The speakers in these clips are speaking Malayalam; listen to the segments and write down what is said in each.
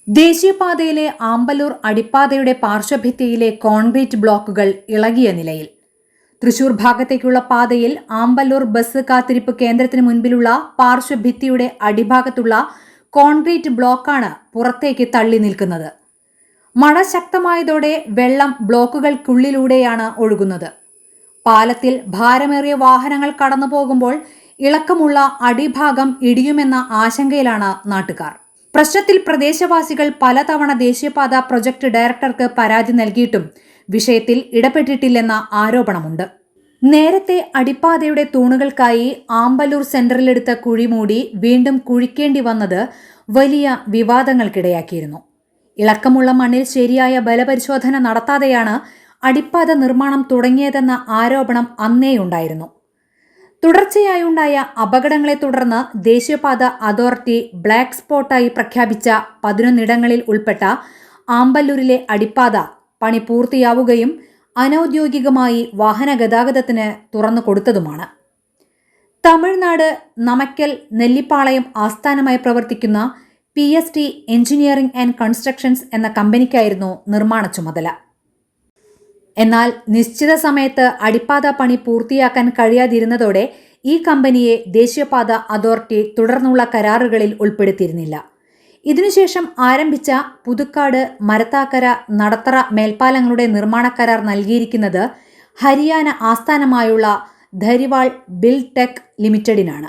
ദേശീയപാതയിലെ ആമ്പല്ലൂർ അടിപ്പാതയുടെ പാർശ്വഭിത്തിയിലെ കോൺക്രീറ്റ് ബ്ലോക്കുകൾ ഇളകിയ നിലയിൽ. തൃശൂർ ഭാഗത്തേക്കുള്ള പാതയിൽ ആമ്പല്ലൂർ ബസ് കാത്തിരിപ്പ് കേന്ദ്രത്തിന് മുൻപിലുള്ള പാർശ്വഭിത്തിയുടെ അടിഭാഗത്തുള്ള കോൺക്രീറ്റ് ബ്ലോക്കാണ് പുറത്തേക്ക് തള്ളി നിൽക്കുന്നത്. മഴ ശക്തമായതോടെ വെള്ളം ബ്ലോക്കുകൾക്കുള്ളിലൂടെയാണ് ഒഴുകുന്നത്. പാലത്തിൽ ഭാരമേറിയ വാഹനങ്ങൾ കടന്നു പോകുമ്പോൾ ഇളക്കമുള്ള അടിഭാഗം ഇടിയുമെന്ന ആശങ്കയിലാണ് നാട്ടുകാർ. പ്രശ്നത്തിൽ പ്രദേശവാസികൾ പലതവണ ദേശീയപാത പ്രൊജക്ട് ഡയറക്ടർക്ക് പരാതി നൽകിയിട്ടും വിഷയത്തിൽ ഇടപെട്ടിട്ടില്ലെന്ന ആരോപണമുണ്ട്. നേരത്തെ അടിപ്പാതയുടെ തൂണുകൾക്കായി ആമ്പല്ലൂർ സെന്ററിലെടുത്ത കുഴി മൂടി വീണ്ടും കുഴിക്കേണ്ടി വന്നത് വലിയ വിവാദങ്ങൾക്കിടയാക്കിയിരുന്നു. ഇളക്കമുള്ള മണ്ണിൽ ശരിയായ ബലപരിശോധന നടത്താതെയാണ് അടിപ്പാത നിർമ്മാണം തുടങ്ങിയതെന്ന ആരോപണം അന്നേയുണ്ടായിരുന്നു. തുടർച്ചയായുണ്ടായ അപകടങ്ങളെ തുടർന്ന് ദേശീയപാത അതോറിറ്റി ബ്ലാക്ക് സ്പോട്ടായി പ്രഖ്യാപിച്ച 11 ഉൾപ്പെട്ട ആമ്പല്ലൂരിലെ അടിപ്പാത പണി പൂർത്തിയാവുകയും അനൌദ്യോഗികമായി വാഹന ഗതാഗതത്തിന് തുറന്നു കൊടുത്തതുമാണ്. തമിഴ്നാട് നമക്കൽ നെല്ലിപ്പാളയം ആസ്ഥാനമായി പ്രവർത്തിക്കുന്ന PST എഞ്ചിനീയറിംഗ് ആൻഡ് കൺസ്ട്രക്ഷൻസ് എന്ന കമ്പനിക്കായിരുന്നു നിർമ്മാണ ചുമതല. എന്നാൽ നിശ്ചിത സമയത്ത് അടിപ്പാത പണി പൂർത്തിയാക്കാൻ കഴിയാതിരുന്നതോടെ ഈ കമ്പനിയെ ദേശീയപാത അതോറിറ്റി തുടർന്നുള്ള കരാറുകളിൽ ഉൾപ്പെടുത്തിയിരുന്നില്ല. ഇതിനുശേഷം ആരംഭിച്ച പുതുക്കാട്, മരത്താക്കര, നടത്തറ മേൽപ്പാലങ്ങളുടെ നിർമ്മാണ കരാർ നൽകിയിരിക്കുന്നത് ഹരിയാന ആസ്ഥാനമായുള്ള ധരിവാൾ ബിൽഡ് ടെക് ലിമിറ്റഡിനാണ്.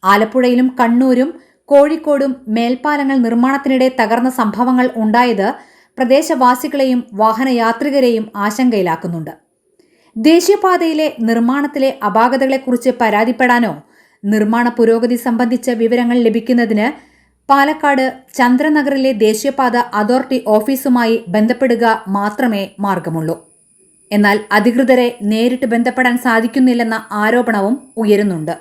ആലപ്പുഴയിലും കണ്ണൂരും കോഴിക്കോടും മേൽപ്പാലങ്ങൾ നിർമ്മാണത്തിനിടെ തകർന്ന സംഭവങ്ങൾ ഉണ്ടായത് പ്രദേശവാസികളെയും വാഹനയാത്രികരെയും ആശങ്കയിലാക്കുന്നുണ്ട്. ദേശീയപാതയിലെ നിർമ്മാണത്തിലെ അപാകതകളെക്കുറിച്ച് പരാതിപ്പെടാനോ നിർമ്മാണ പുരോഗതി സംബന്ധിച്ച വിവരങ്ങൾ ലഭിക്കുന്നതിന് പാലക്കാട് ചന്ദ്രനഗറിലെ ദേശീയപാത അതോറിറ്റി ഓഫീസുമായി ബന്ധപ്പെടുക മാത്രമേ മാർഗമുള്ളൂ. എന്നാൽ അധികൃതരെ നേരിട്ട് ബന്ധപ്പെടാൻ സാധിക്കുന്നില്ലെന്ന ആരോപണവും ഉയരുന്നുണ്ട്.